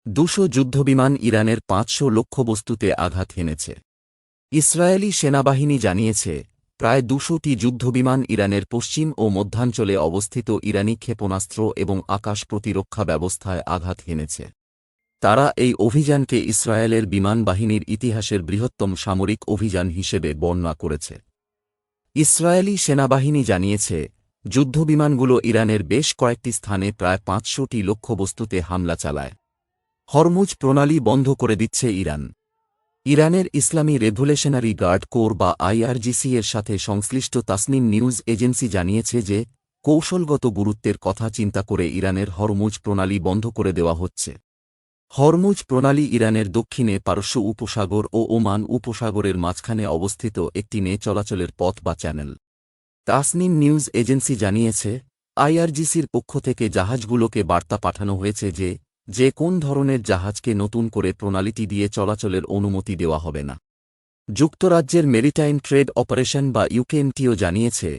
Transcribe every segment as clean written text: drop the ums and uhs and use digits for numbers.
200 যুদ্ধবিমান ইরানের 500 লক্ষ্যবস্তুতে আঘাত হেনেছে। ইসরায়েলি সেনাবাহিনী জানিয়েছে, প্রায় 200টি যুদ্ধবিমান ইরানের পশ্চিম ও মধ্যাঞ্চলে অবস্থিত ইরানি ক্ষেপণাস্ত্র এবং আকাশ প্রতিরক্ষা ব্যবস্থায় আঘাত হেনেছে। তারা এই অভিযানকে ইসরায়েলের বিমান বাহিনীর ইতিহাসের বৃহত্তম সামরিক অভিযান হিসেবে বর্ণনা করেছে। ইসরায়েলি সেনাবাহিনী জানিয়েছে, যুদ্ধবিমানগুলো ইরানের বেশ কয়েকটি স্থানে প্রায় 500টি লক্ষ্যবস্তুতে হামলা চালায়। হরমুজ প্রণালী বন্ধ করে দিচ্ছে ইরান। ইরানের ইসলামী রেভলিউশনারি গার্ড কোর বা আইআরজিসি এর সাথে সংশ্লিষ্ট তাসনিম নিউজ এজেন্সি জানিয়েছে যে, কৌশলগত গুরুত্বের কথা চিন্তা করে ইরানের হরমুজ প্রণালী বন্ধ করে দেওয়া হচ্ছে। হরমুজ প্রণালী ইরানের দক্ষিণে পারস্য উপসাগর ও ওমান উপসাগরের মাঝখানে অবস্থিত একটি নে চলাচলের পথ বা চ্যানেল। তাসনিম নিউজ এজেন্সি জানিয়েছে, আইআরজিসির পক্ষ থেকে জাহাজগুলোকে বার্তা পাঠানো হয়েছে যে কোন ধরনের জাহাজকে নতুন করে প্রণালীটি দিয়ে চলাচলের অনুমতি দেওয়া হবে না। যুক্তরাজ্যের মেরিটাইম ট্রেড অপারেশন বা ইউকেএমটিও জানিয়েছে,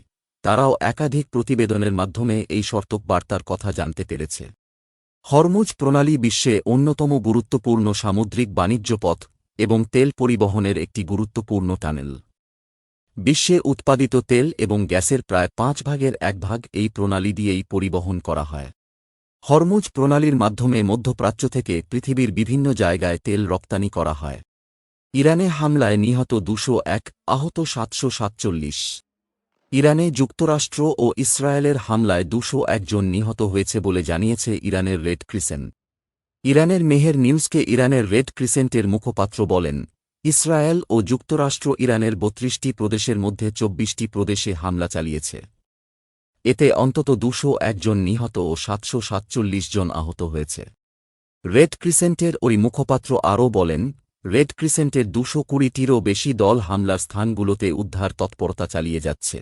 তারাও একাধিক প্রতিবেদনের মাধ্যমে এই সতর্ক বার্তার কথা জানতে পেরেছে। হরমুজ প্রণালী বিশ্বে অন্যতম গুরুত্বপূর্ণ সামুদ্রিক বাণিজ্য পথ এবং তেল পরিবহনের একটি গুরুত্বপূর্ণ টানেল। বিশ্বে উৎপাদিত তেল এবং গ্যাসের প্রায় 5 ভাগের 1 ভাগ এই প্রণালী দিয়েই পরিবহন করা হয়। হরমুজ প্রণালীর মাধ্যমে মধ্যপ্রাচ্য থেকে পৃথিবীর বিভিন্ন জায়গায় তেল রপ্তানি করা হয়। ইরানে হামলায় নিহত 201, আহত 747। ইরানে যুক্তরাষ্ট্র ও ইসরায়েলের হামলায় 201 জন নিহত হয়েছে বলে জানিয়েছে ইরানের রেড ক্রিসেন্ট। ইরানের মেহের নিউজকে ইরানের রেড ক্রিসেন্টের মুখপাত্র বলেন, ইসরায়েল ও যুক্তরাষ্ট্র ইরানের 32টি প্রদেশের মধ্যে 24টি প্রদেশে হামলা চালিয়েছে। এতে অন্তত 201 জন নিহত ও 747 জন আহত হয়েছে। রেড ক্রিসেন্টের ওই মুখপাত্র আরও বলেন, রেড ক্রিসেন্টের 220টিরও বেশি দল হামলার স্থানগুলোতে উদ্ধার তৎপরতা চালিয়ে যাচ্ছে।